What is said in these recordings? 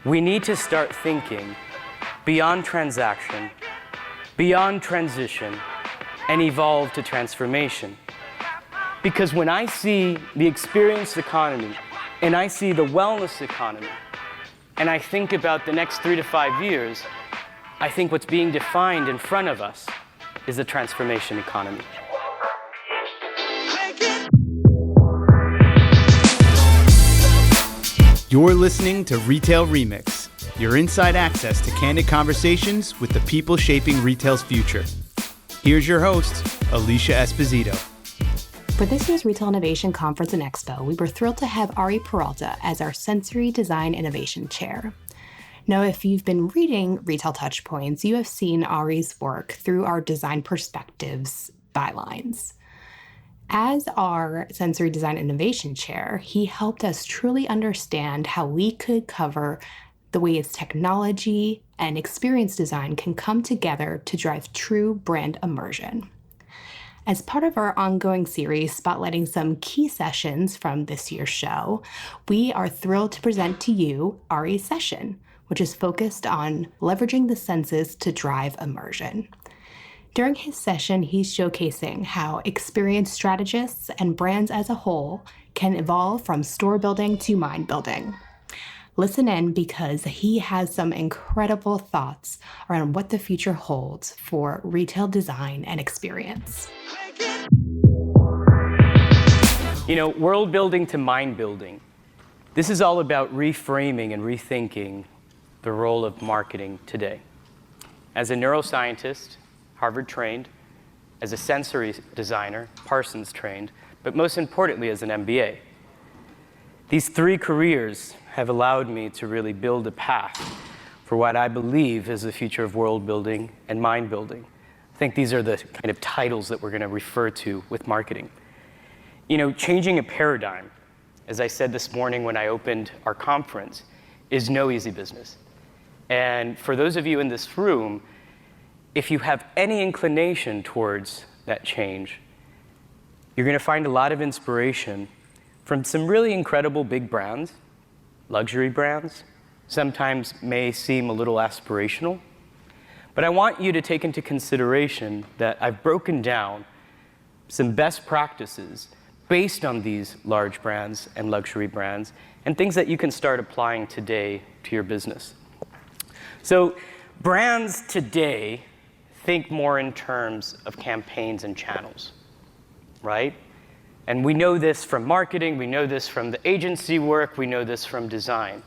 We need to start thinking beyond transaction, beyond transition, and evolve to transformation. Because when I see the experience economy, and I see the wellness economy, and I think about the next 3 to 5 years, I think what's being defined in front of us is a transformation economy. You're listening to Retail Remix, your inside access to candid conversations with the people shaping retail's future. Here's your host, Alicia Esposito. For this year's Retail Innovation Conference and Expo, we were thrilled to have Ari Peralta as our Sensory Design Innovation Chair. Now, if you've been reading Retail TouchPoints, you have seen Ari's work through our Design Perspectives bylines. As our Sensory Design Innovation Chair, he helped us truly understand how we could cover the ways technology and experience design can come together to drive true brand immersion. As part of our ongoing series spotlighting some key sessions from this year's show, we are thrilled to present to you Ari's session, which is focused on leveraging the senses to drive immersion. During his session, he's showcasing how experienced strategists and brands as a whole can evolve from store building to mind building. Listen in because he has some incredible thoughts around what the future holds for retail design and experience. You know, world building to mind building. This is all about reframing and rethinking the role of marketing today. As a neuroscientist, Harvard trained, as a sensory designer, Parsons trained, but most importantly as an MBA. These 3 careers have allowed me to really build a path for what I believe is the future of world building and mind building. I think these are the kind of titles that we're going to refer to with marketing. You know, changing a paradigm, as I said this morning when I opened our conference, is no easy business. And for those of you in this room, if you have any inclination towards that change, you're going to find a lot of inspiration from some really incredible big brands, luxury brands, sometimes may seem a little aspirational. But I want you to take into consideration that I've broken down some best practices based on these large brands and luxury brands and things that you can start applying today to your business. So brands today think more in terms of campaigns and channels, right? And we know this from marketing, we know this from the agency work, we know this from design.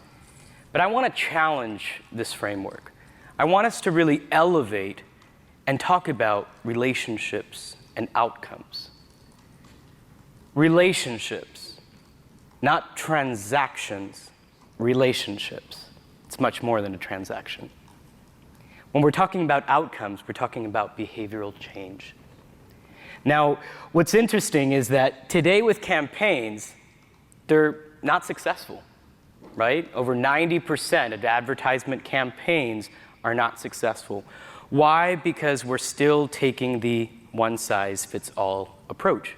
But I want to challenge this framework. I want us to really elevate and talk about relationships and outcomes. Relationships, not transactions, relationships. It's much more than a transaction. When we're talking about outcomes, we're talking about behavioral change. Now, what's interesting is that today with campaigns, they're not successful, right? Over 90% of advertisement campaigns are not successful. Why? Because we're still taking the one-size-fits-all approach.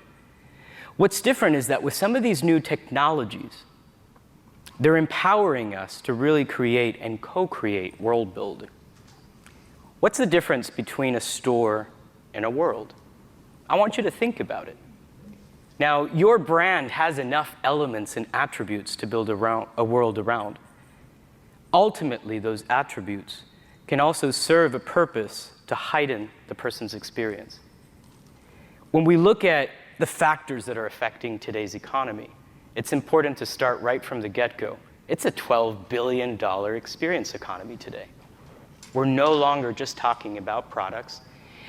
What's different is that with some of these new technologies, they're empowering us to really create and co-create world building. What's the difference between a store and a world? I want you to think about it. Now, your brand has enough elements and attributes to build a world around. Ultimately, those attributes can also serve a purpose to heighten the person's experience. When we look at the factors that are affecting today's economy, it's important to start right from the get-go. It's a $12 billion experience economy today. We're no longer just talking about products.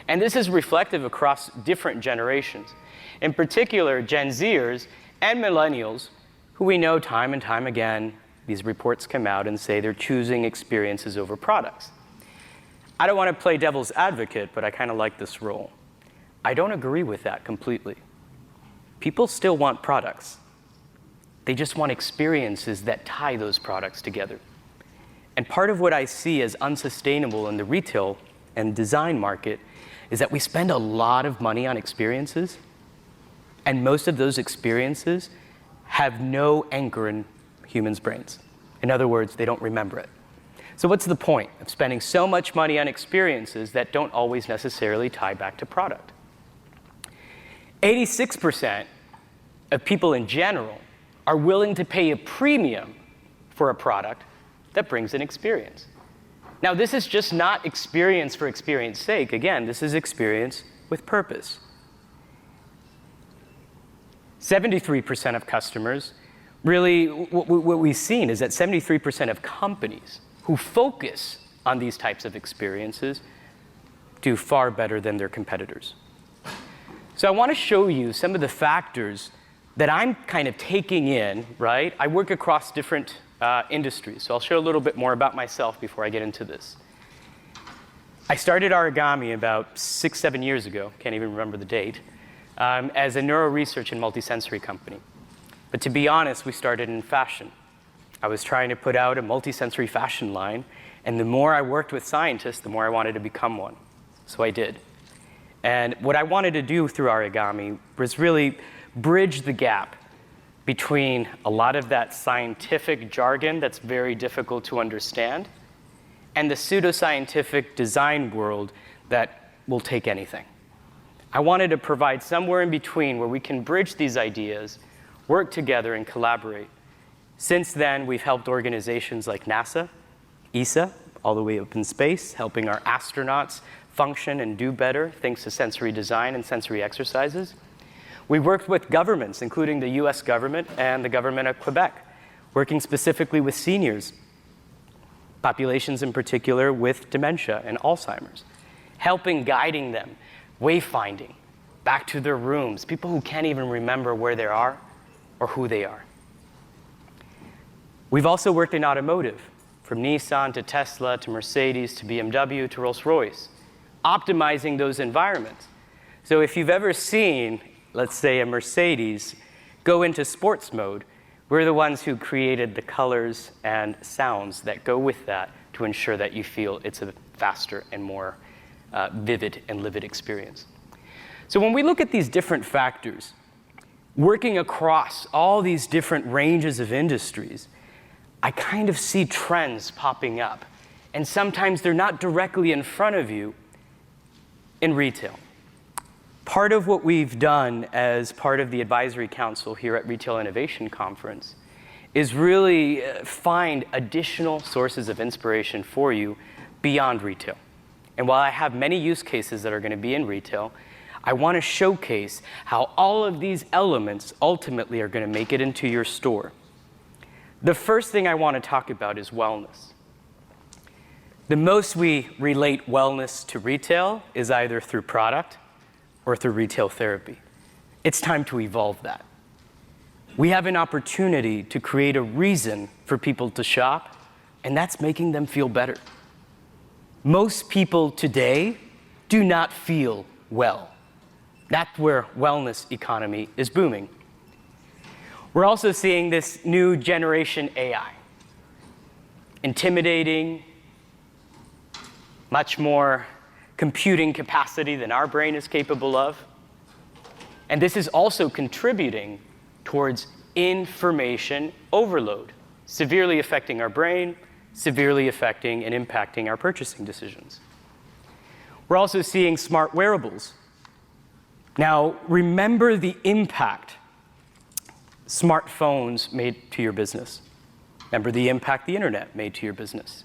And this is reflective across different generations. In particular, Gen Zers and millennials, who we know time and time again, these reports come out and say they're choosing experiences over products. I don't want to play devil's advocate, but I kind of like this role. I don't agree with that completely. People still want products. They just want experiences that tie those products together. And part of what I see as unsustainable in the retail and design market is that we spend a lot of money on experiences, and most of those experiences have no anchor in humans' brains. In other words, they don't remember it. So what's the point of spending so much money on experiences that don't always necessarily tie back to product? 86% of people in general are willing to pay a premium for a product that brings an experience. Now, this is just not experience for experience's sake. Again, this is experience with purpose. 73% of customers, really, what we've seen is that 73% of companies who focus on these types of experiences do far better than their competitors. So I want to show you some of the factors that I'm kind of taking in, right? I work across different industries, so I'll share a little bit more about myself before I get into this. I started Arigami about 6-7 years ago, can't even remember the date, as a neuro research and multisensory company. But to be honest, we started in fashion. I was trying to put out a multisensory fashion line, and the more I worked with scientists, the more I wanted to become one. So I did. And what I wanted to do through Arigami was really bridge the gap between a lot of that scientific jargon that's very difficult to understand and the pseudoscientific design world that will take anything. I wanted to provide somewhere in between where we can bridge these ideas, work together, and collaborate. Since then, we've helped organizations like NASA, ESA, all the way up in space, helping our astronauts function and do better thanks to sensory design and sensory exercises. We worked with governments, including the US government and the government of Quebec, working specifically with seniors, populations in particular with dementia and Alzheimer's, helping guiding them, wayfinding, back to their rooms, people who can't even remember where they are or who they are. We've also worked in automotive, from Nissan to Tesla to Mercedes to BMW to Rolls-Royce, optimizing those environments. So if you've ever seen, let's say, a Mercedes go into sports mode, we're the ones who created the colors and sounds that go with that to ensure that you feel it's a faster and more vivid and livid experience. So when we look at these different factors, working across all these different ranges of industries, I kind of see trends popping up. And sometimes they're not directly in front of you in retail. Part of what we've done as part of the advisory council here at Retail Innovation Conference is really find additional sources of inspiration for you beyond retail. And while I have many use cases that are going to be in retail, I want to showcase how all of these elements ultimately are going to make it into your store. The first thing I want to talk about is wellness. The most we relate wellness to retail is either through product or through retail therapy. It's time to evolve that. We have an opportunity to create a reason for people to shop, and that's making them feel better. Most people today do not feel well. That's where wellness economy is booming. We're also seeing this new generation AI. Intimidating, much more computing capacity than our brain is capable of. And this is also contributing towards information overload, severely affecting our brain, severely affecting and impacting our purchasing decisions. We're also seeing smart wearables. Now, remember the impact smartphones made to your business. Remember the impact the internet made to your business.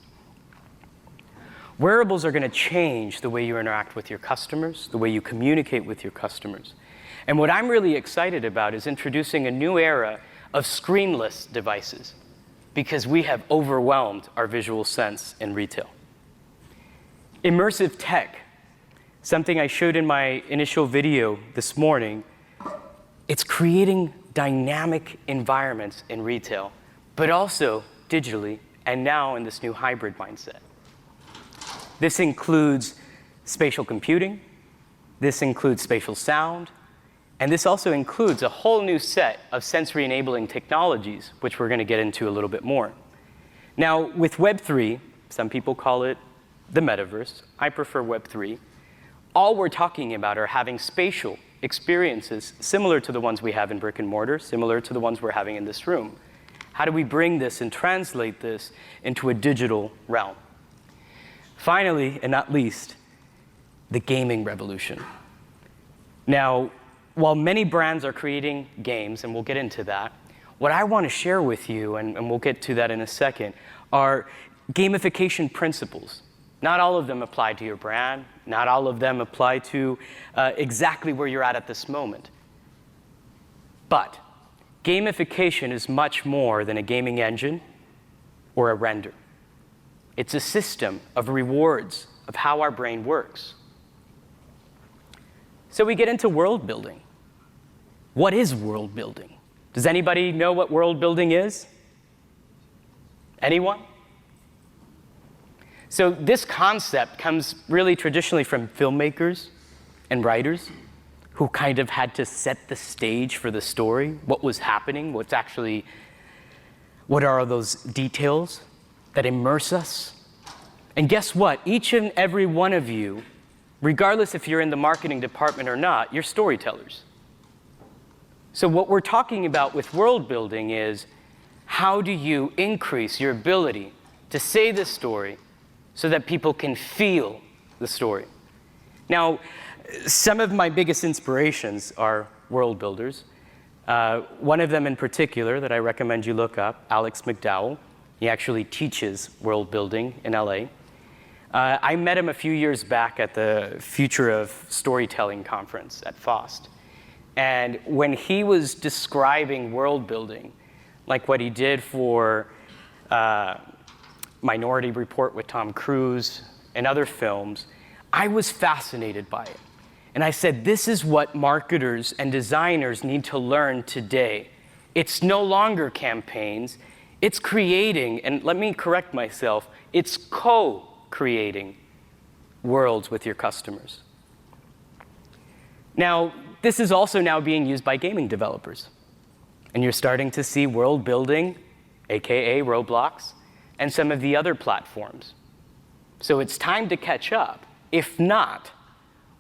Wearables are going to change the way you interact with your customers, the way you communicate with your customers. And what I'm really excited about is introducing a new era of screenless devices, because we have overwhelmed our visual sense in retail. Immersive tech, something I showed in my initial video this morning, it's creating dynamic environments in retail, but also digitally, and now in this new hybrid mindset. This includes spatial computing, this includes spatial sound, and this also includes a whole new set of sensory enabling technologies, which we're going to get into a little bit more. Now, with Web3, some people call it the metaverse, I prefer Web3, all we're talking about are having spatial experiences similar to the ones we have in brick and mortar, similar to the ones we're having in this room. How do we bring this and translate this into a digital realm? Finally, and not least, the gaming revolution. Now, while many brands are creating games, and we'll get into that, what I want to share with you, and we'll get to that in a second, are gamification principles. Not all of them apply to your brand. Not all of them apply to exactly where you're at this moment. But gamification is much more than a gaming engine or a render. It's a system of rewards of how our brain works. So we get into world building. What is world building? Does anybody know what world building is? Anyone? So this concept comes really traditionally from filmmakers and writers who kind of had to set the stage for the story, what was happening, what are those details that immerse us. And guess what? Each and every one of you, regardless if you're in the marketing department or not, you're storytellers. So what we're talking about with world building is how do you increase your ability to say the story so that people can feel the story? Now, some of my biggest inspirations are world builders. One of them in particular that I recommend you look up, Alex McDowell. He actually teaches world building in LA. I met him a few years back at the Future of Storytelling conference at FOST. And when he was describing world building, like what he did for Minority Report with Tom Cruise and other films, I was fascinated by it. And I said, this is what marketers and designers need to learn today. It's no longer campaigns, it's creating, and let me correct myself, it's co-creating worlds with your customers. Now, this is also now being used by gaming developers. And you're starting to see world building, AKA Roblox, and some of the other platforms. So it's time to catch up. If not,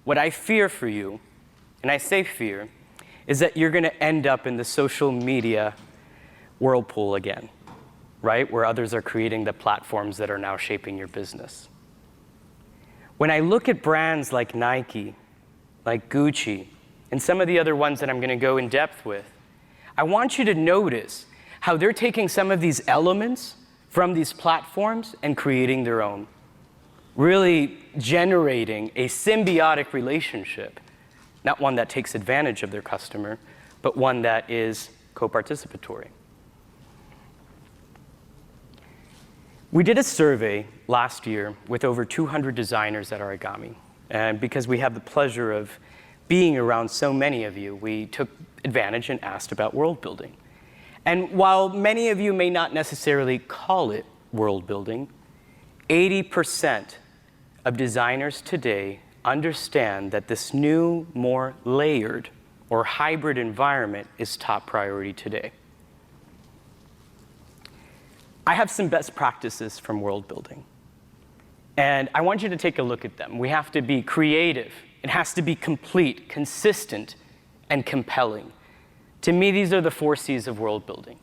what I fear for you, and I say fear, is that you're going to end up in the social media whirlpool again, right? Where others are creating the platforms that are now shaping your business. When I look at brands like Nike, like Gucci, and some of the other ones that I'm going to go in depth with, I want you to notice how they're taking some of these elements from these platforms and creating their own, really generating a symbiotic relationship, not one that takes advantage of their customer, but one that is co-participatory. We did a survey last year with over 200 designers at Arigami, and because we have the pleasure of being around so many of you, we took advantage and asked about world building. And while many of you may not necessarily call it world building, 80% of designers today understand that this new, more layered or hybrid environment is top priority today. I have some best practices from world building, and I want you to take a look at them. We have to be creative. It has to be complete, consistent, and compelling. To me, these are the 4 C's of world building.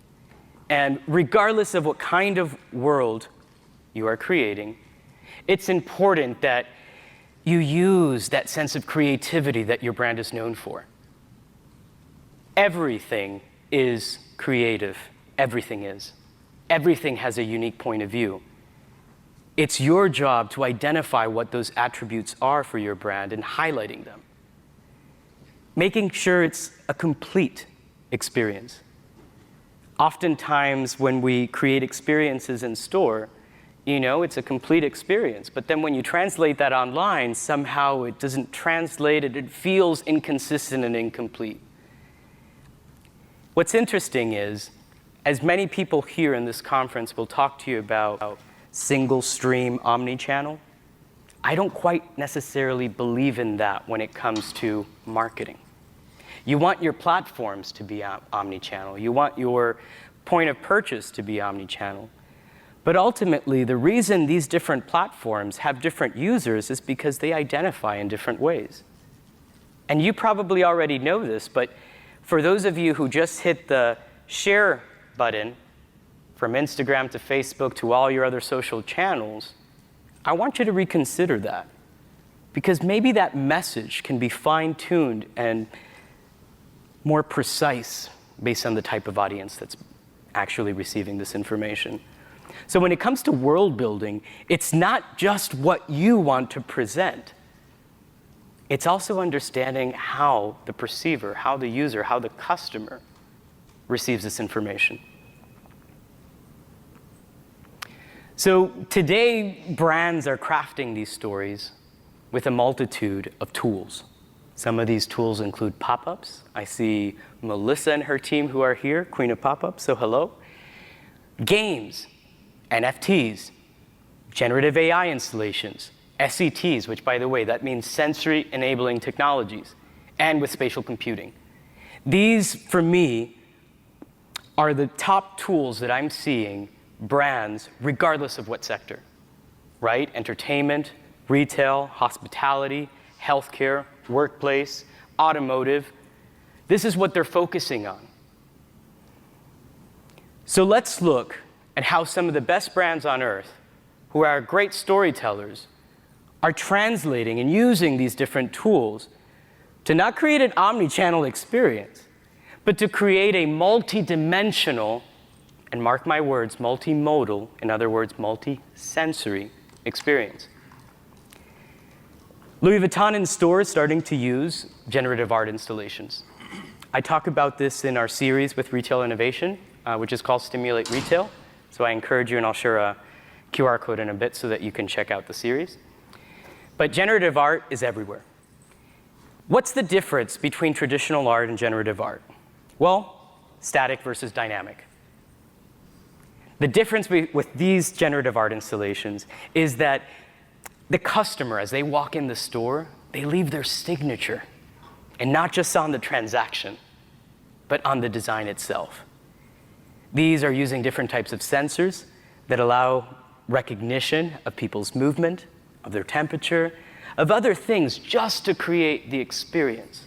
And regardless of what kind of world you are creating, it's important that you use that sense of creativity that your brand is known for. Everything is creative. Everything is. Everything has a unique point of view. It's your job to identify what those attributes are for your brand and highlighting them. Making sure it's a complete experience. Oftentimes when we create experiences in store, it's a complete experience. But then when you translate that online, somehow it doesn't translate it. It feels inconsistent and incomplete. What's interesting is, as many people here in this conference will talk to you about single stream omnichannel, I don't quite necessarily believe in that when it comes to marketing. You want your platforms to be omnichannel. You want your point of purchase to be omnichannel. But ultimately, the reason these different platforms have different users is because they identify in different ways. And you probably already know this, but for those of you who just hit the share button from Instagram to Facebook to all your other social channels, I want you to reconsider that. Because maybe that message can be fine-tuned and more precise based on the type of audience that's actually receiving this information. So when it comes to world building, it's not just what you want to present. It's also understanding how the perceiver, how the user, how the customer receives this information. So today, brands are crafting these stories with a multitude of tools. Some of these tools include pop-ups. I see Melissa and her team who are here, Queen of Pop-ups, so hello. Games, NFTs, generative AI installations, SETs, which, by the way, that means sensory enabling technologies, and with spatial computing. These, for me, are the top tools that I'm seeing brands, regardless of what sector, right? Entertainment, retail, hospitality, healthcare, workplace, automotive. This is what they're focusing on. So let's look at how some of the best brands on earth, who are great storytellers, are translating and using these different tools to not create an omni-channel experience, but to create a multi-dimensional, and mark my words, multimodal, in other words, multi-sensory experience. Louis Vuitton in store is starting to use generative art installations. I talk about this in our series with Retail Innovation, which is called Stimulate Retail. So I encourage you, and I'll share a QR code in a bit so that you can check out the series. But generative art is everywhere. What's the difference between traditional art and generative art? Well, static versus dynamic. The difference with these generative art installations is that the customer, as they walk in the store, they leave their signature, and not just on the transaction, but on the design itself. These are using different types of sensors that allow recognition of people's movement, of their temperature, of other things, just to create the experience.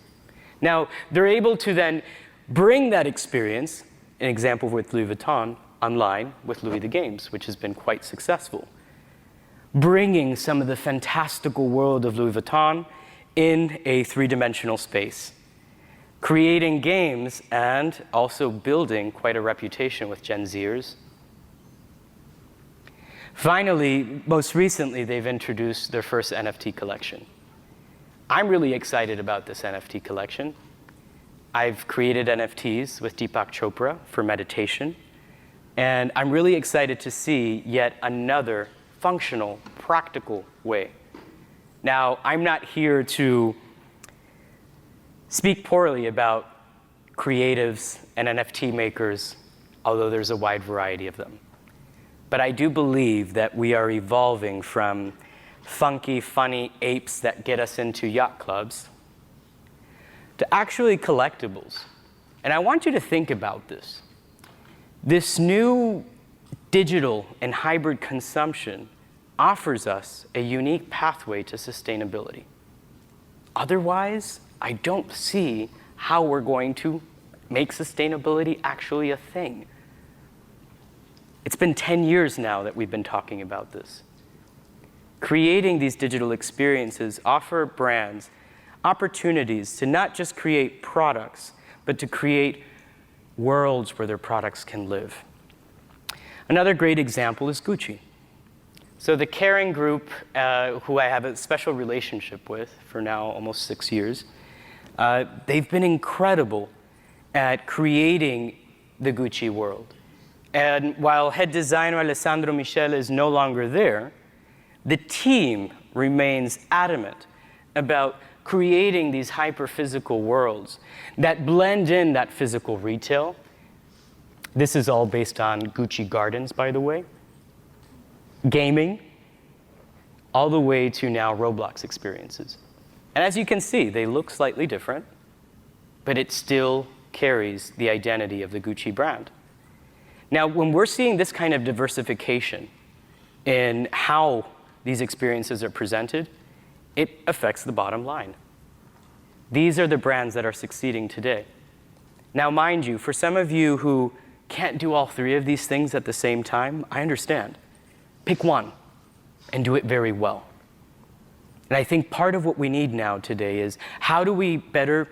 Now, they're able to then bring that experience, an example with Louis Vuitton, online with Louis the Games, which has been quite successful. Bringing some of the fantastical world of Louis Vuitton in a three-dimensional space. Creating games and also building quite a reputation with Gen Zers. Finally, most recently, they've introduced their first NFT collection. I'm really excited about this NFT collection. I've created NFTs with Deepak Chopra for meditation, and I'm really excited to see yet another functional, practical way. Now, I'm not here to speak poorly about creatives and NFT makers, although there's a wide variety of them. But I do believe that we are evolving from funky, funny apes that get us into yacht clubs to actually collectibles. And I want you to think about this. This new digital and hybrid consumption offers us a unique pathway to sustainability. Otherwise, I don't see how we're going to make sustainability actually a thing. It's been 10 years now that we've been talking about this. Creating these digital experiences offer brands opportunities to not just create products, but to create worlds where their products can live. Another great example is Gucci. So the Kering Group, who I have a special relationship with for now almost 6 years, they've been incredible at creating the Gucci world. And while head designer Alessandro Michele is no longer there, the team remains adamant about creating these hyper-physical worlds that blend in that physical retail. This is all based on Gucci Gardens, by the way. Gaming, all the way to now Roblox experiences. And as you can see, they look slightly different, but it still carries the identity of the Gucci brand. Now, when we're seeing this kind of diversification in how these experiences are presented, it affects the bottom line. These are the brands that are succeeding today. Now, mind you, for some of you who can't do all three of these things at the same time, I understand. Pick one and do it very well. And I think part of what we need now today is how do we better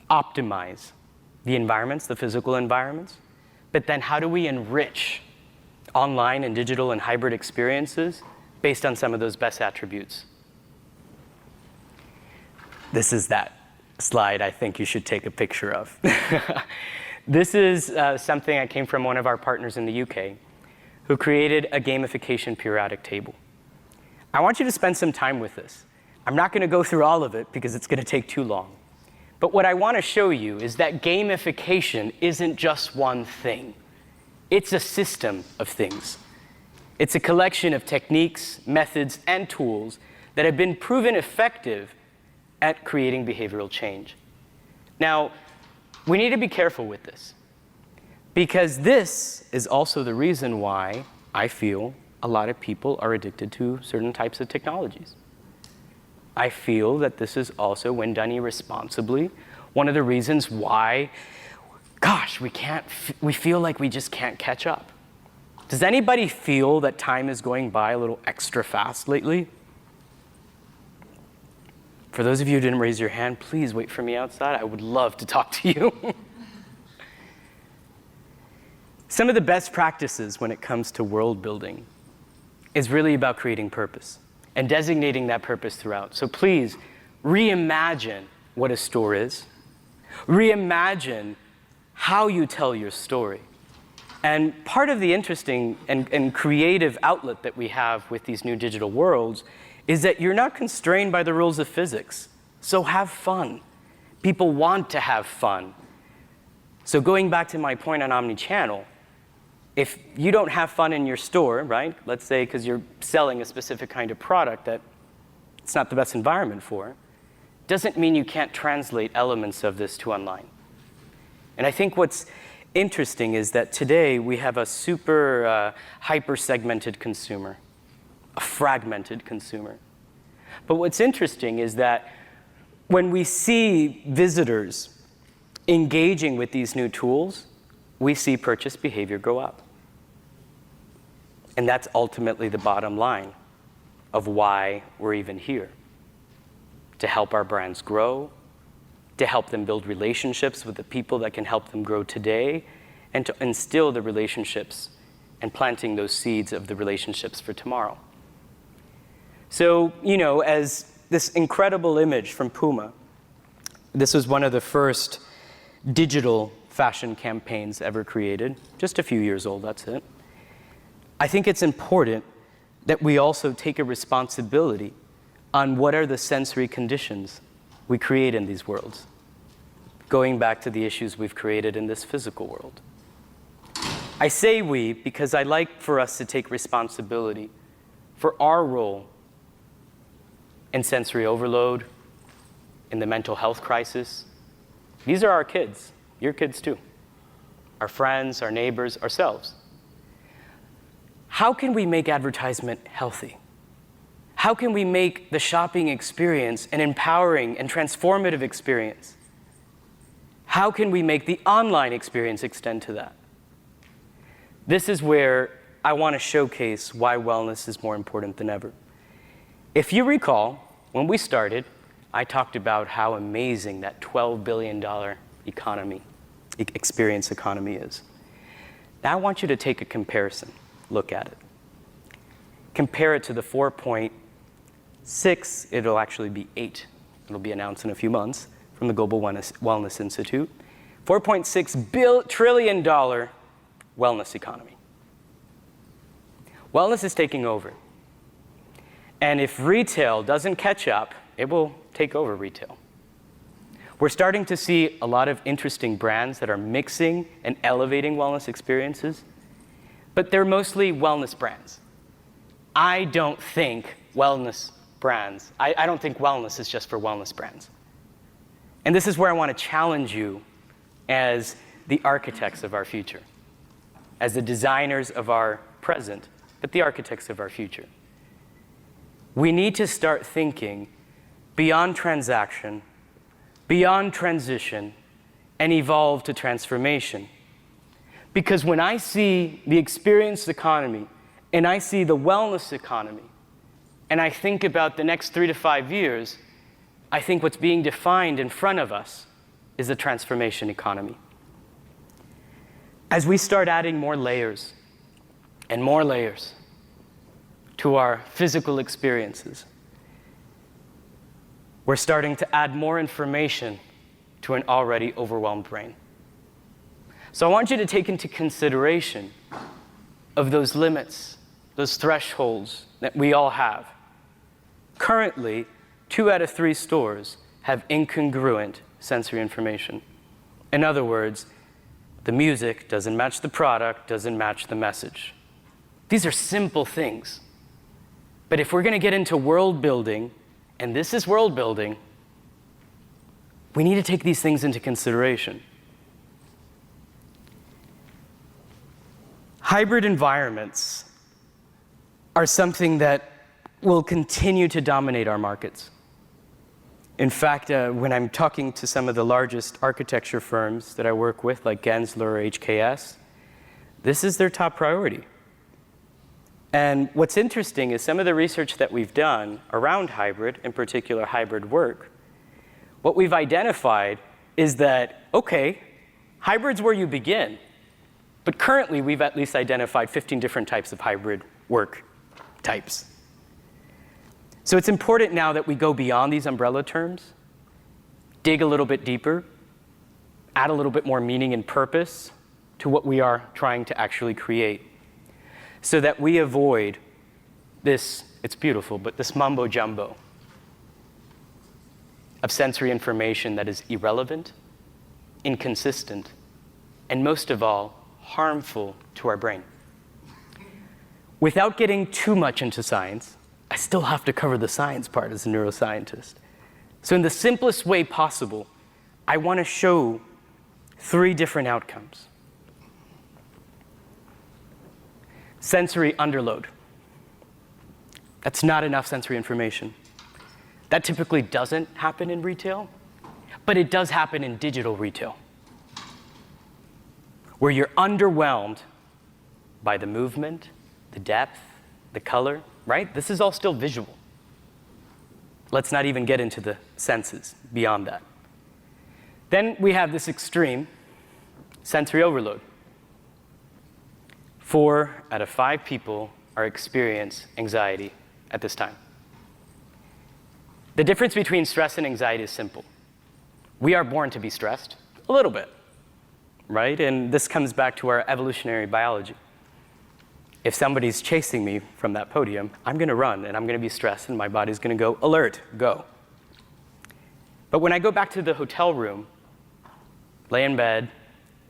optimize the environments, the physical environments, but then how do we enrich online and digital and hybrid experiences based on some of those best attributes? This is that slide I think you should take a picture of. This is something that came from one of our partners in the UK who created a gamification periodic table. I want you to spend some time with this. I'm not going to go through all of it because it's going to take too long. But what I want to show you is that gamification isn't just one thing. It's a system of things. It's a collection of techniques, methods, and tools that have been proven effective at creating behavioral change. Now, we need to be careful with this, because this is also the reason why I feel a lot of people are addicted to certain types of technologies. I feel that this is also, when done irresponsibly, one of the reasons why, gosh, we feel like we just can't catch up. Does anybody feel that time is going by a little extra fast lately? For those of you who didn't raise your hand, please wait for me outside. I would love to talk to you. Some of the best practices when it comes to world building is really about creating purpose and designating that purpose throughout. So please reimagine what a store is. Reimagine how you tell your story. And part of the interesting and creative outlet that we have with these new digital worlds is that you're not constrained by the rules of physics. So have fun. People want to have fun. So going back to my point on omnichannel, if you don't have fun in your store, right, let's say because you're selling a specific kind of product that it's not the best environment for, doesn't mean you can't translate elements of this to online. And I think what's interesting is that today we have a super hyper-segmented consumer, a fragmented consumer. But what's interesting is that when we see visitors engaging with these new tools, we see purchase behavior go up. And that's ultimately the bottom line of why we're even here. To help our brands grow, to help them build relationships with the people that can help them grow today, and to instill the relationships and planting those seeds of the relationships for tomorrow. So, as this incredible image from Puma, this was one of the first digital fashion campaigns ever created, just a few years old, that's it. I think it's important that we also take a responsibility on what are the sensory conditions we create in these worlds, going back to the issues we've created in this physical world. I say we because I like for us to take responsibility for our role in sensory overload, in the mental health crisis. These are our kids, your kids too, our friends, our neighbors, ourselves. How can we make advertisement healthy? How can we make the shopping experience an empowering and transformative experience? How can we make the online experience extend to that? This is where I want to showcase why wellness is more important than ever. If you recall, when we started, I talked about how amazing that $12 billion experience economy is. Now I want you to take a comparison. Look at it. Compare it to the 4.6, it'll actually be 8. It'll be announced in a few months from the Global Wellness Institute. $4.6 trillion wellness economy. Wellness is taking over. And if retail doesn't catch up, it will take over retail. We're starting to see a lot of interesting brands that are mixing and elevating wellness experiences, but they're mostly wellness brands. I don't think wellness is just for wellness brands. And this is where I want to challenge you as the architects of our future, as the designers of our present, but the architects of our future. We need to start thinking beyond transaction, beyond transition, and evolve to transformation. Because when I see the experience economy, and I see the wellness economy, and I think about the next 3 to 5 years, I think what's being defined in front of us is the transformation economy. As we start adding more layers and more layers to our physical experiences, we're starting to add more information to an already overwhelmed brain. So I want you to take into consideration of those limits, those thresholds that we all have. Currently, 2 out of 3 stores have incongruent sensory information. In other words, the music doesn't match the product, doesn't match the message. These are simple things. But if we're going to get into world building, and this is world building, we need to take these things into consideration. Hybrid environments are something that will continue to dominate our markets. In fact, when I'm talking to some of the largest architecture firms that I work with, like Gensler or HKS, this is their top priority. And what's interesting is some of the research that we've done around hybrid, in particular hybrid work, what we've identified is that, okay, hybrid's where you begin, but currently we've at least identified 15 different types of hybrid work types. So it's important now that we go beyond these umbrella terms, dig a little bit deeper, add a little bit more meaning and purpose to what we are trying to actually create, so that we avoid this, it's beautiful, but this mumbo jumbo of sensory information that is irrelevant, inconsistent, and most of all, harmful to our brain. Without getting too much into science, I still have to cover the science part as a neuroscientist. So in the simplest way possible, I want to show 3 different outcomes. Sensory underload. That's not enough sensory information. That typically doesn't happen in retail, but it does happen in digital retail, where you're underwhelmed by the movement, the depth, the color, right? This is all still visual. Let's not even get into the senses beyond that. Then we have this extreme sensory overload. 4 out of 5 people are experiencing anxiety at this time. The difference between stress and anxiety is simple. We are born to be stressed, a little bit, right? And this comes back to our evolutionary biology. If somebody's chasing me from that podium, I'm going to run, and I'm going to be stressed, and my body's going to go, alert, go. But when I go back to the hotel room, lay in bed,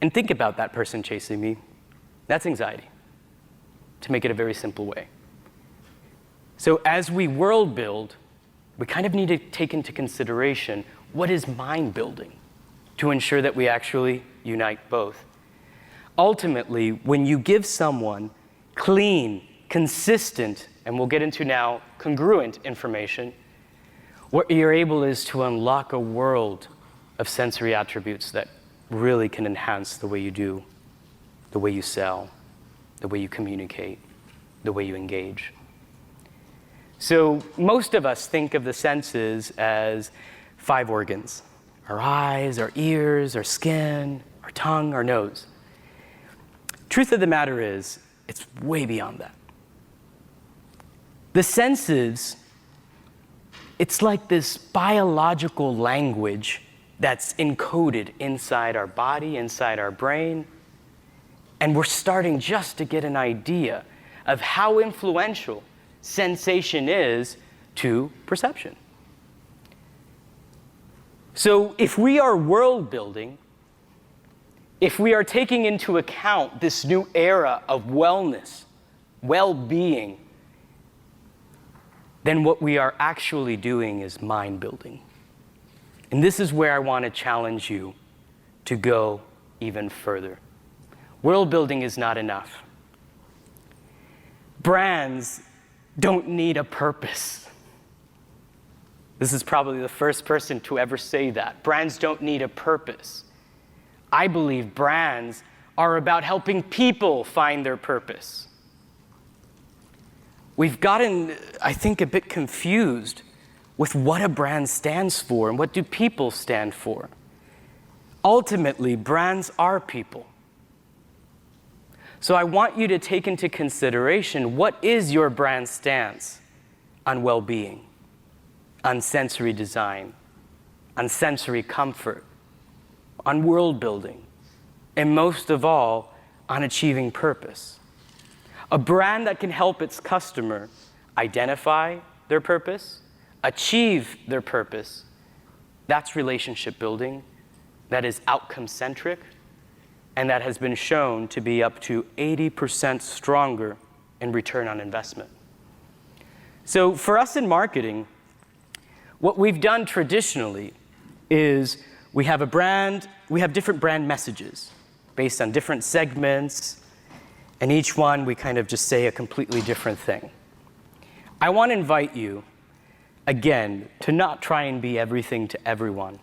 and think about that person chasing me, that's anxiety, to make it a very simple way. So as we world build, we kind of need to take into consideration what is mind building to ensure that we actually unite both. Ultimately, when you give someone clean, consistent, and we'll get into now congruent information, what you're able is to unlock a world of sensory attributes that really can enhance the way you do, the way you sell, the way you communicate, the way you engage. So most of us think of the senses as 5 organs: our eyes, our ears, our skin, our tongue, our nose. Truth of the matter is, it's way beyond that. The senses, it's like this biological language that's encoded inside our body, inside our brain, and we're starting just to get an idea of how influential sensation is to perception. So if we are world building, if we are taking into account this new era of wellness, well-being, then what we are actually doing is mind building. And this is where I want to challenge you to go even further. World building is not enough. Brands don't need a purpose. This is probably the first person to ever say that. Brands don't need a purpose. I believe brands are about helping people find their purpose. We've gotten, I think, a bit confused with what a brand stands for and what do people stand for. Ultimately, brands are people. So I want you to take into consideration, what is your brand stance on well-being, on sensory design, on sensory comfort, on world building, and most of all, on achieving purpose. A brand that can help its customer identify their purpose, achieve their purpose, that's relationship building, that is outcome-centric, and that has been shown to be up to 80% stronger in return on investment. So for us in marketing, what we've done traditionally is we have a brand, we have different brand messages based on different segments, and each one we kind of just say a completely different thing. I want to invite you, again, to not try and be everything to everyone,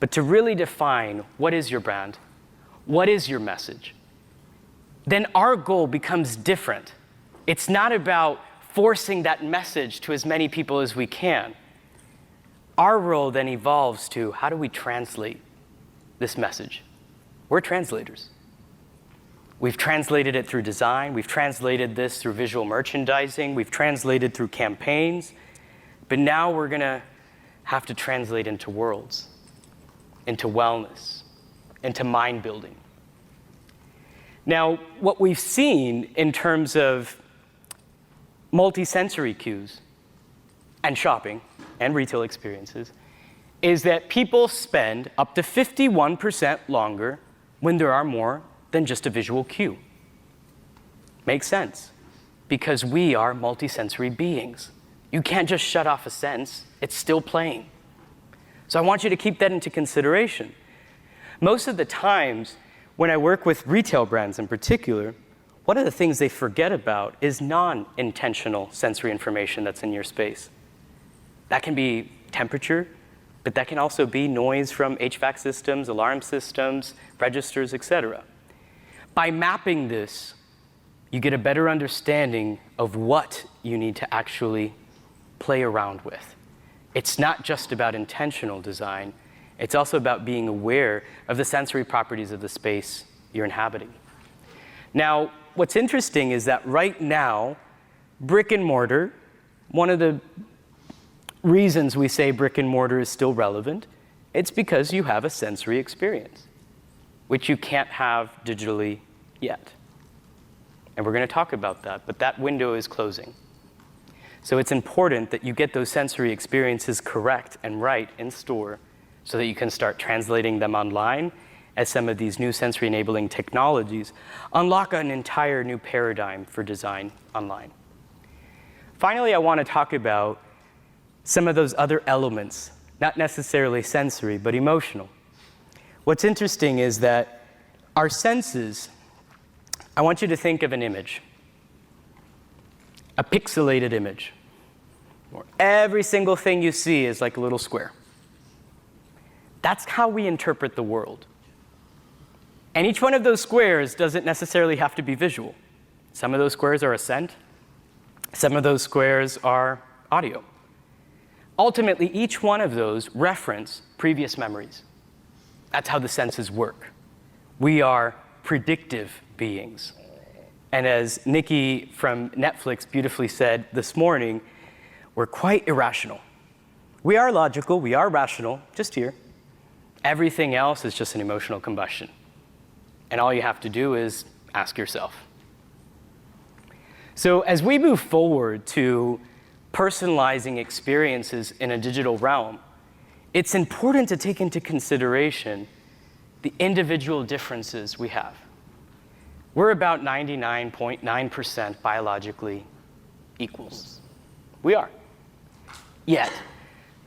but to really define what is your brand, what is your message. Then our goal becomes different. It's not about forcing that message to as many people as we can. Our role then evolves to, how do we translate this message? We're translators. We've translated it through design. We've translated this through visual merchandising. We've translated through campaigns. But now we're going to have to translate into worlds, into wellness, into mind building. Now, what we've seen in terms of multi-sensory cues and shopping and retail experiences is that people spend up to 51% longer when there are more than just a visual cue. Makes sense, because we are multi-sensory beings. You can't just shut off a sense, it's still playing. So I want you to keep that into consideration. Most of the times, when I work with retail brands in particular, one of the things they forget about is non-intentional sensory information that's in your space. That can be temperature, but that can also be noise from HVAC systems, alarm systems, registers, etc. By mapping this, you get a better understanding of what you need to actually play around with. It's not just about intentional design, it's also about being aware of the sensory properties of the space you're inhabiting. Now, what's interesting is that right now, brick and mortar, one of the reasons we say brick and mortar is still relevant, it's because you have a sensory experience, which you can't have digitally yet. And we're going to talk about that, but that window is closing. So it's important that you get those sensory experiences correct and right in store so that you can start translating them online as some of these new sensory enabling technologies unlock an entire new paradigm for design online. Finally, I want to talk about some of those other elements, not necessarily sensory, but emotional. What's interesting is that our senses, I want you to think of an image, a pixelated image, where every single thing you see is like a little square. That's how we interpret the world. And each one of those squares doesn't necessarily have to be visual. Some of those squares are a scent. Some of those squares are audio. Ultimately, each one of those reference previous memories. That's how the senses work. We are predictive beings. And as Nikki from Netflix beautifully said this morning, we're quite irrational. We are logical, we are rational, just here. Everything else is just an emotional combustion. And all you have to do is ask yourself. So as we move forward to personalizing experiences in a digital realm, it's important to take into consideration the individual differences we have. We're about 99.9% biologically equals. We are. Yet,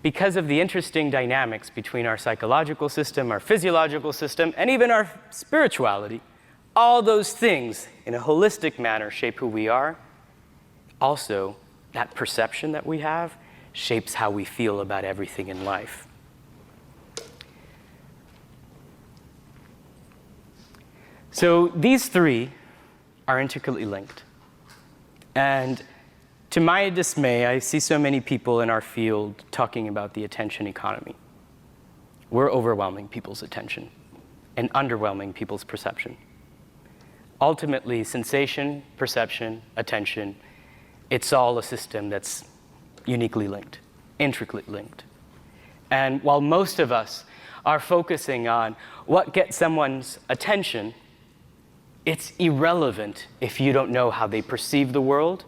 because of the interesting dynamics between our psychological system, our physiological system, and even our spirituality, all those things in a holistic manner shape who we are. Also, that perception that we have shapes how we feel about everything in life. So these three are intricately linked. And to my dismay, I see so many people in our field talking about the attention economy. We're overwhelming people's attention and underwhelming people's perception. Ultimately, sensation, perception, attention, it's all a system that's uniquely linked, intricately linked. And while most of us are focusing on what gets someone's attention, it's irrelevant if you don't know how they perceive the world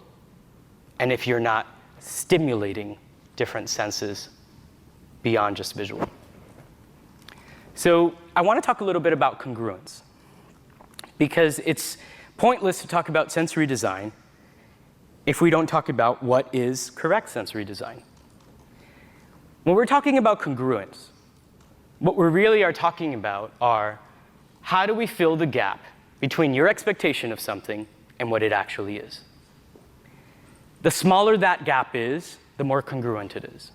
and if you're not stimulating different senses beyond just visual. So I want to talk a little bit about congruence, because it's pointless to talk about sensory design if we don't talk about what is correct sensory design. When we're talking about congruence, what we really are talking about are how do we fill the gap between your expectation of something and what it actually is. The smaller that gap is, the more congruent it is.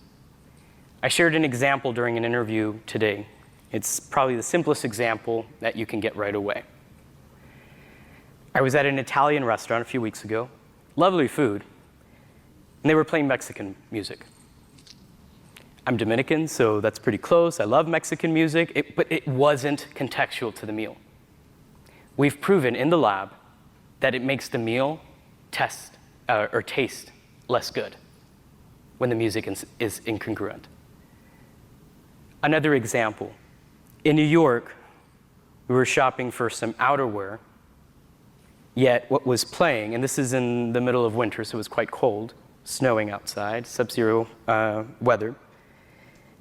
I shared an example during an interview today. It's probably the simplest example that you can get right away. I was at an Italian restaurant a few weeks ago, lovely food, and they were playing Mexican music. I'm Dominican, so that's pretty close. I love Mexican music, but it wasn't contextual to the meal. We've proven in the lab that it makes the meal taste less good when the music is incongruent. Another example, in New York, we were shopping for some outerwear, yet what was playing, and this is in the middle of winter, so it was quite cold, snowing outside, sub-zero weather.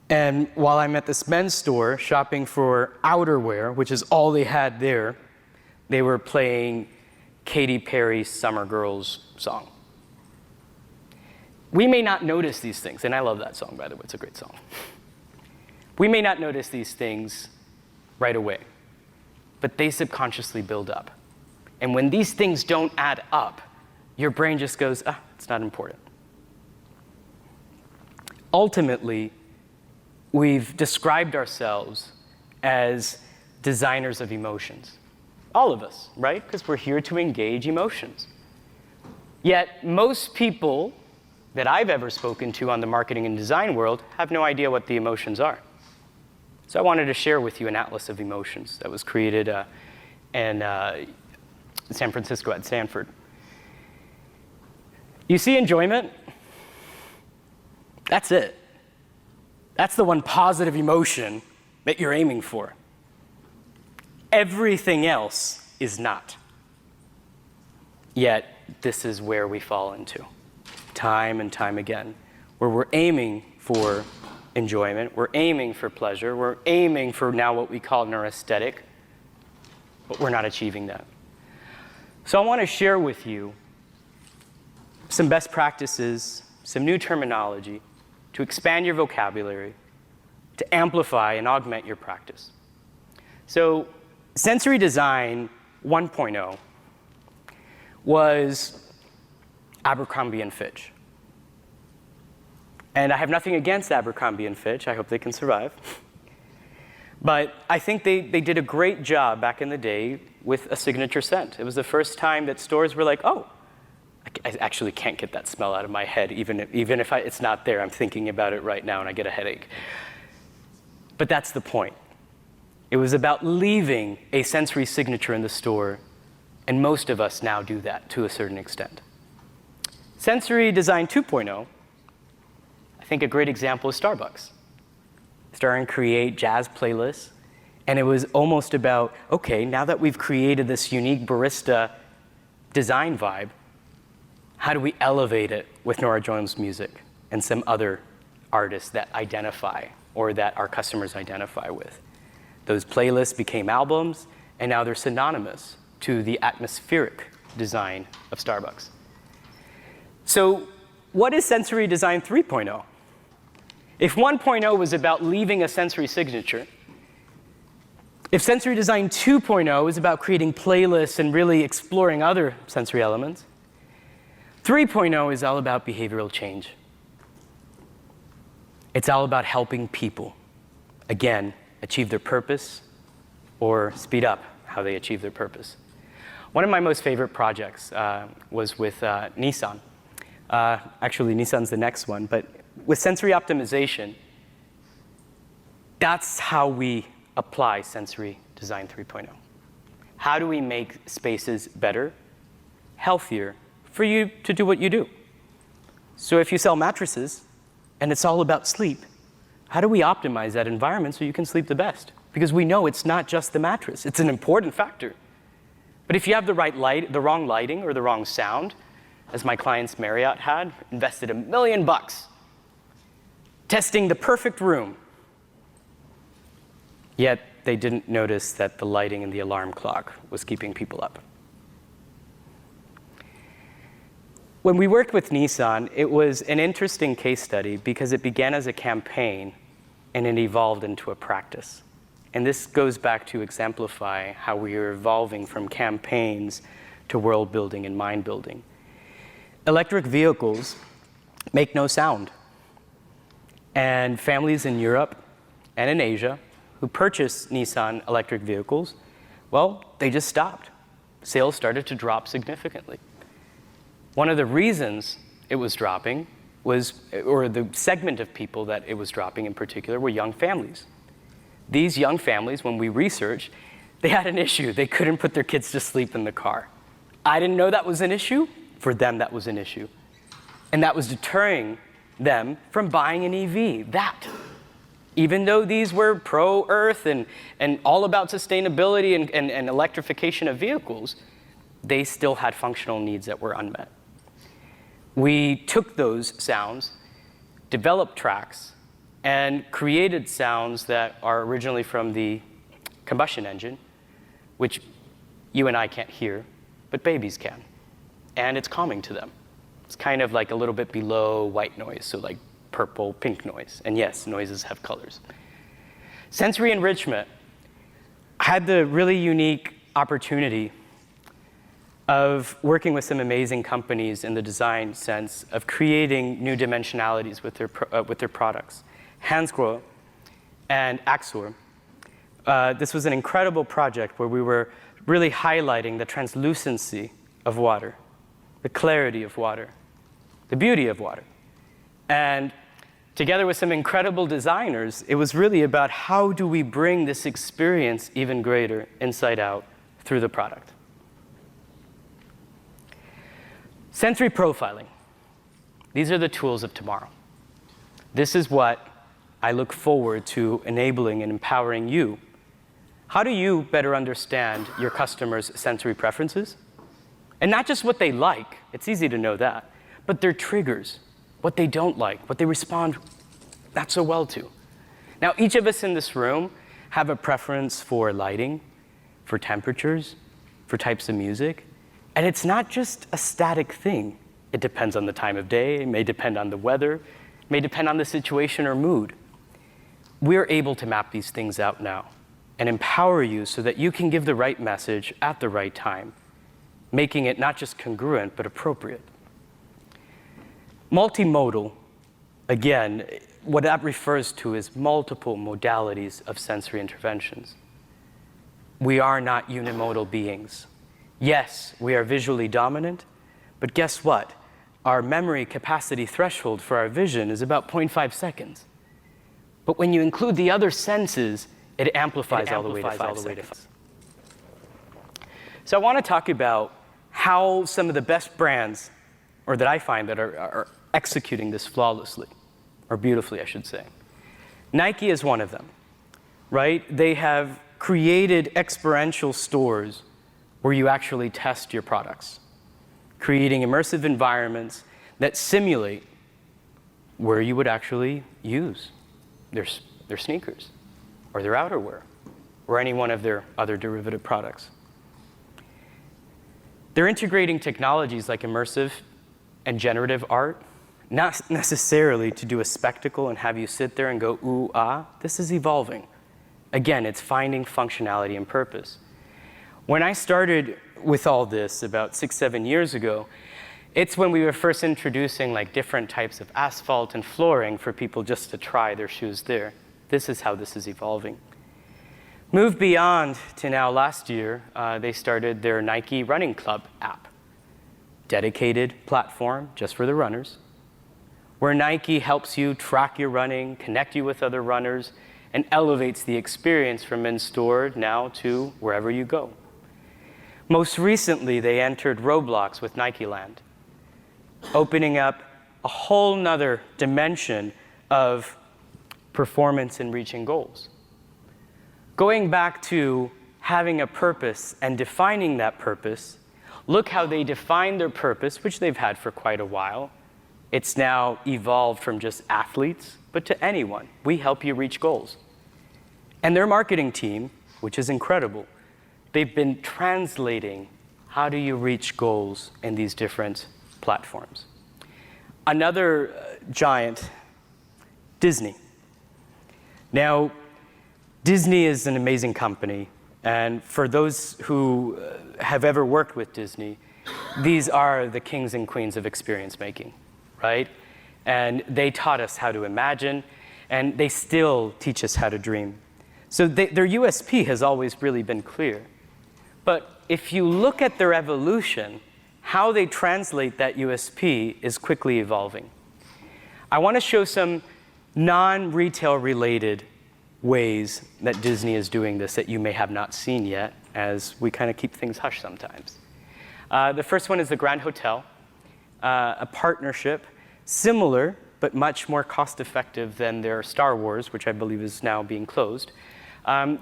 And while I'm at this men's store shopping for outerwear, which is all they had there, they were playing Katy Perry's Summer Girls song. We may not notice these things, and I love that song, by the way, it's a great song. We may not notice these things right away, but they subconsciously build up. And when these things don't add up, your brain just goes, it's not important. Ultimately, we've described ourselves as designers of emotions. All of us, right? Because we're here to engage emotions. Yet most people that I've ever spoken to on the marketing and design world have no idea what the emotions are. So I wanted to share with you an atlas of emotions that was created in San Francisco at Stanford. You see enjoyment? That's it. That's the one positive emotion that you're aiming for. Everything else is not. Yet, this is where we fall into, time and time again, where we're aiming for enjoyment, we're aiming for pleasure, we're aiming for now what we call neurosthetic, but we're not achieving that. So I want to share with you some best practices, some new terminology to expand your vocabulary, to amplify and augment your practice. So sensory design 1.0 was Abercrombie & Fitch. And I have nothing against Abercrombie & Fitch. I hope they can survive. But I think they did a great job back in the day with a signature scent. It was the first time that stores were like, oh, I actually can't get that smell out of my head. Even if it's not there, I'm thinking about it right now and I get a headache. But that's the point. It was about leaving a sensory signature in the store, and most of us now do that to a certain extent. Sensory design 2.0, I think a great example is Starbucks. Starting to create jazz playlists, and it was almost about, okay, now that we've created this unique barista design vibe, how do we elevate it with Nora Jones music and some other artists that identify or that our customers identify with? Those playlists became albums, and now they're synonymous to the atmospheric design of Starbucks. So what is sensory design 3.0? If 1.0 was about leaving a sensory signature, if sensory design 2.0 is about creating playlists and really exploring other sensory elements, 3.0 is all about behavioral change. It's all about helping people, again, achieve their purpose or speed up how they achieve their purpose. One of my most favorite projects was with Nissan. Actually, Nissan's the next one, but with sensory optimization, that's how we apply Sensory Design 3.0. How do we make spaces better, healthier, for you to do what you do? So if you sell mattresses, and it's all about sleep, how do we optimize that environment so you can sleep the best? Because we know it's not just the mattress. It's an important factor. But if you have the wrong lighting or the wrong sound, as my clients Marriott had, invested $1 million testing the perfect room, yet they didn't notice that the lighting and the alarm clock was keeping people up. When we worked with Nissan, it was an interesting case study because it began as a campaign and it evolved into a practice. And this goes back to exemplify how we are evolving from campaigns to world building and mind building. Electric vehicles make no sound. And families in Europe and in Asia who purchase Nissan electric vehicles, well, they just stopped. Sales started to drop significantly. One of the reasons it was dropping was, or the segment of people that it was dropping in particular, were young families. These young families, when we researched, they had an issue. They couldn't put their kids to sleep in the car. I didn't know that was an issue. For them, that was an issue. And that was deterring them from buying an EV. That, even though these were pro-earth and all about sustainability and electrification of vehicles, they still had functional needs that were unmet. We took those sounds, developed tracks, and created sounds that are originally from the combustion engine, which you and I can't hear, but babies can. And it's calming to them. It's kind of like a little bit below white noise, so like purple, pink noise. And yes, noises have colors. Sensory enrichment. I had the really unique opportunity of working with some amazing companies in the design sense of creating new dimensionalities with their products. Hansgrohe and Axor. This was an incredible project where we were really highlighting the translucency of water, the clarity of water, the beauty of water. And together with some incredible designers, it was really about how do we bring this experience even greater inside out through the product. Sensory profiling. These are the tools of tomorrow. This is what I look forward to enabling and empowering you. How do you better understand your customers' sensory preferences? And not just what they like, it's easy to know that, but their triggers, what they don't like, what they respond not so well to. Now, each of us in this room have a preference for lighting, for temperatures, for types of music. And it's not just a static thing. It depends on the time of day, it may depend on the weather, it may depend on the situation or mood. We're able to map these things out now and empower you so that you can give the right message at the right time, making it not just congruent, but appropriate. Multimodal, again, what that refers to is multiple modalities of sensory interventions. We are not unimodal beings. Yes, we are visually dominant, but guess what? Our memory capacity threshold for our vision is about 0.5 seconds. But when you include the other senses, it amplifies all the way to 5 seconds. So I want to talk about how some of the best brands, or that I find that are executing this flawlessly, or beautifully, I should say. Nike is one of them, right? They have created experiential stores where you actually test your products, creating immersive environments that simulate where you would actually use their sneakers or their outerwear or any one of their other derivative products. They're integrating technologies like immersive and generative art, not necessarily to do a spectacle and have you sit there and go, ooh, ah. This is evolving. Again, it's finding functionality and purpose. When I started with all this about 6-7 years ago, it's when we were first introducing like different types of asphalt and flooring for people just to try their shoes there. This is how this is evolving. Move beyond to now last year, they started their Nike Running Club app, dedicated platform just for the runners, where Nike helps you track your running, connect you with other runners, and elevates the experience from in-store now to wherever you go. Most recently, they entered Roblox with Nike Land, opening up a whole nother dimension of performance and reaching goals. Going back to having a purpose and defining that purpose, look how they define their purpose, which they've had for quite a while. It's now evolved from just athletes, but to anyone. We help you reach goals. And their marketing team, which is incredible, they've been translating how do you reach goals in these different platforms. Another giant, Disney. Now, Disney is an amazing company, and for those who have ever worked with Disney, these are the kings and queens of experience making, right? And they taught us how to imagine, and they still teach us how to dream. So their USP has always really been clear. But if you look at their evolution, how they translate that USP is quickly evolving. I want to show some non-retail related ways that Disney is doing this that you may have not seen yet, as we kind of keep things hush sometimes. The first one is the Grand Hotel, a partnership similar but much more cost-effective than their Star Wars, which I believe is now being closed.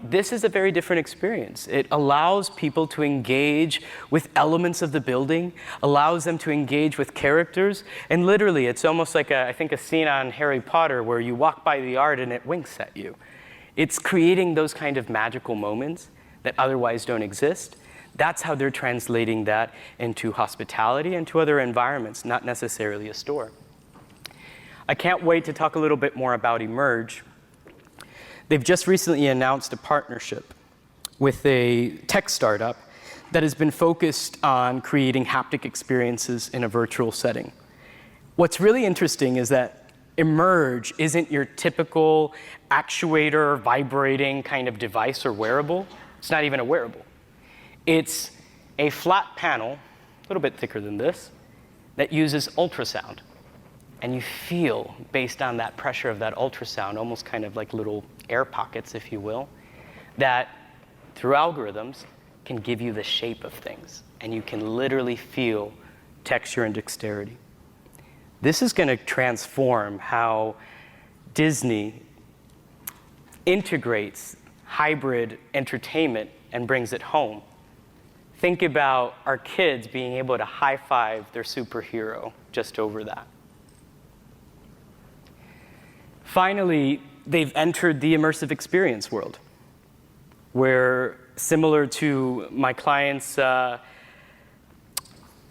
This is a very different experience. It allows people to engage with elements of the building, allows them to engage with characters, and literally it's almost like I think a scene on Harry Potter where you walk by the art and it winks at you. It's creating those kind of magical moments that otherwise don't exist. That's how they're translating that into hospitality and to other environments, not necessarily a store. I can't wait to talk a little bit more about Emerge. They've just recently announced a partnership with a tech startup that has been focused on creating haptic experiences in a virtual setting. What's really interesting is that Emerge isn't your typical actuator, vibrating kind of device or wearable. It's not even a wearable. It's a flat panel, a little bit thicker than this, that uses ultrasound. And you feel, based on that pressure of that ultrasound, almost kind of like little air pockets, if you will, that through algorithms can give you the shape of things. And you can literally feel texture and dexterity. This is going to transform how Disney integrates hybrid entertainment and brings it home. Think about our kids being able to high-five their superhero just over that. Finally, they've entered the immersive experience world, where similar to my clients'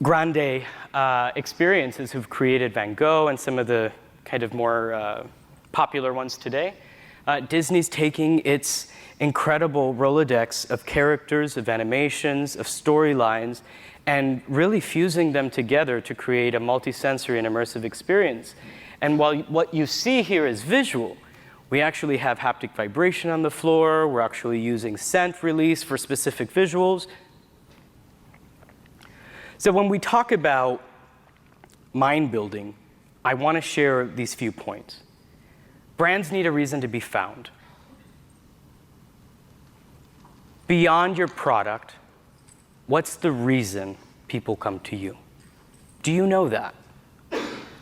grande experiences who've created Van Gogh and some of the kind of more popular ones today, Disney's taking its incredible Rolodex of characters, of animations, of storylines, and really fusing them together to create a multisensory and immersive experience. And while what you see here is visual, we actually have haptic vibration on the floor. We're actually using scent release for specific visuals. So when we talk about mind building, I want to share these few points. Brands need a reason to be found. Beyond your product, what's the reason people come to you? Do you know that?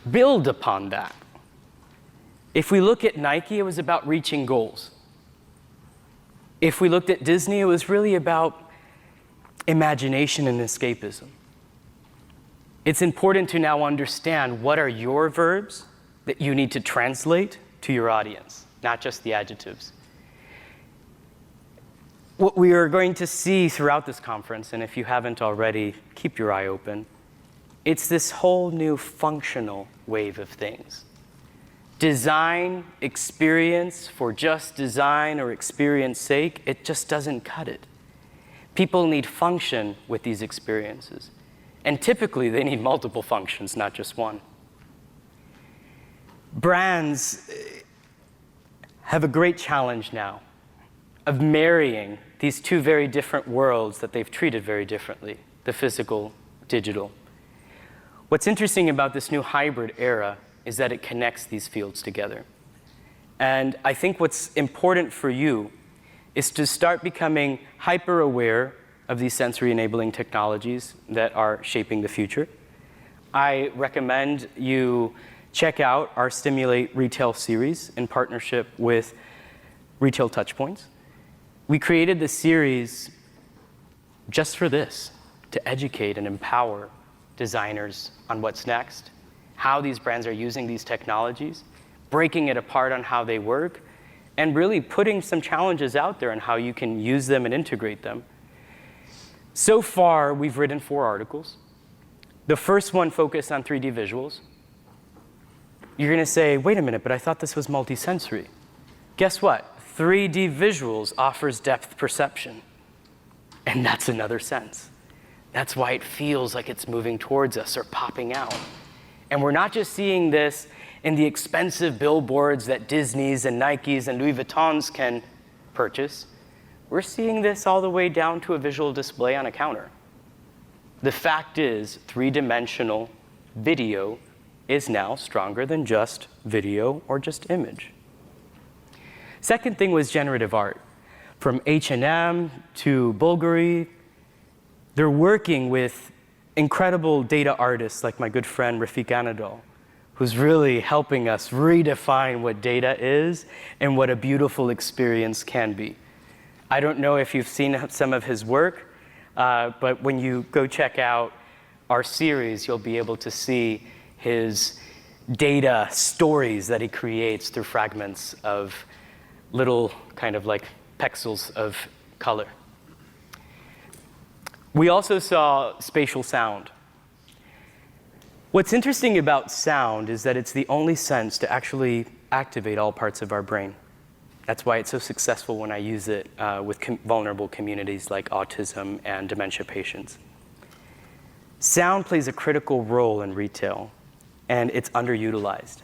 Build upon that. If we look at Nike, it was about reaching goals. If we looked at Disney, it was really about imagination and escapism. It's important to now understand what are your verbs that you need to translate to your audience, not just the adjectives. What we are going to see throughout this conference, and if you haven't already, keep your eye open, it's this whole new functional wave of things. Design, experience for just design or experience sake, it just doesn't cut it. People need function with these experiences. And typically, they need multiple functions, not just one. Brands have a great challenge now. of marrying these two very different worlds that they've treated very differently, the physical, digital. What's interesting about this new hybrid era is that it connects these fields together. And I think what's important for you is to start becoming hyper-aware of these sensory-enabling technologies that are shaping the future. I recommend you check out our Stimulate Retail series in partnership with Retail TouchPoints. We created this series just for this, to educate and empower designers on what's next, how these brands are using these technologies, breaking it apart on how they work, and really putting some challenges out there on how you can use them and integrate them. So far, we've written 4 articles. The first one focused on 3D visuals. You're going to say, wait a minute, but I thought this was multisensory. Guess what? 3D visuals offers depth perception. And that's another sense. That's why it feels like it's moving towards us or popping out. And we're not just seeing this in the expensive billboards that Disney's and Nike's and Louis Vuitton's can purchase. We're seeing this all the way down to a visual display on a counter. The fact is, 3-dimensional video is now stronger than just video or just image. Second thing was generative art. From H&M to Bulgari, they're working with incredible data artists like my good friend Rafik Anadol, who's really helping us redefine what data is and what a beautiful experience can be. I don't know if you've seen some of his work, but when you go check out our series, you'll be able to see his data stories that he creates through fragments of little kind of like pixels of color. We also saw spatial sound. What's interesting about sound is that it's the only sense to actually activate all parts of our brain. That's why it's so successful when I use it with vulnerable communities like autism and dementia patients. Sound plays a critical role in retail, and it's underutilized.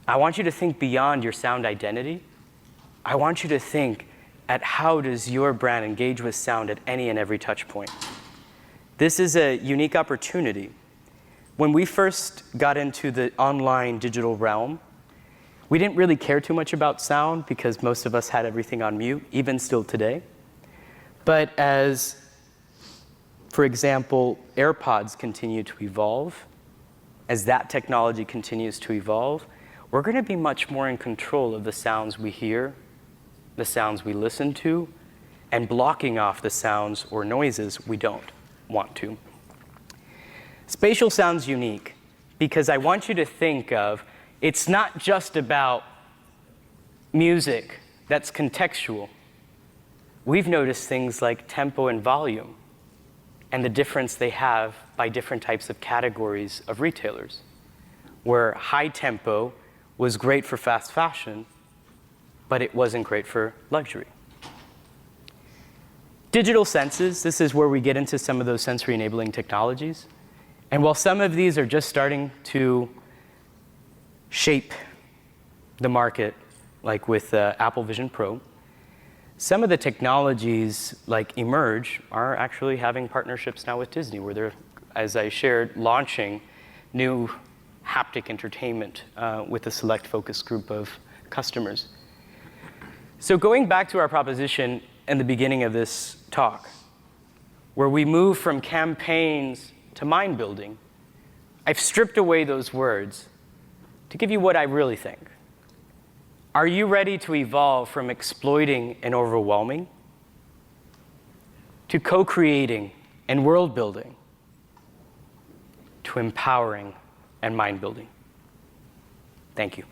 I want you to think beyond your sound identity. I want you to think at how does your brand engage with sound at any and every touch point. This is a unique opportunity. When we first got into the online digital realm, we didn't really care too much about sound because most of us had everything on mute, even still today. But as, for example, AirPods continue to evolve, as that technology continues to evolve, we're going to be much more in control of the sounds we hear, the sounds we listen to, and blocking off the sounds or noises we don't want to. Spatial sound's unique because I want you to think of, it's not just about music that's contextual. We've noticed things like tempo and volume and the difference they have by different types of categories of retailers, where high tempo was great for fast fashion, but it wasn't great for luxury. Digital senses, this is where we get into some of those sensory enabling technologies. And while some of these are just starting to shape the market, like with Apple Vision Pro, some of the technologies like Emerge are actually having partnerships now with Disney, where they're, as I shared, launching new haptic entertainment with a select focus group of customers. So going back to our proposition in the beginning of this talk, where we move from campaigns to mind building, I've stripped away those words to give you what I really think. Are you ready to evolve from exploiting and overwhelming to co-creating and world building to empowering and mind building? Thank you.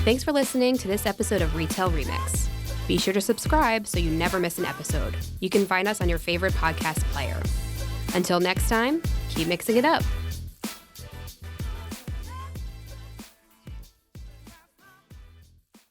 Thanks for listening to this episode of Retail Remix. Be sure to subscribe so you never miss an episode. You can find us on your favorite podcast player. Until next time, keep mixing it up.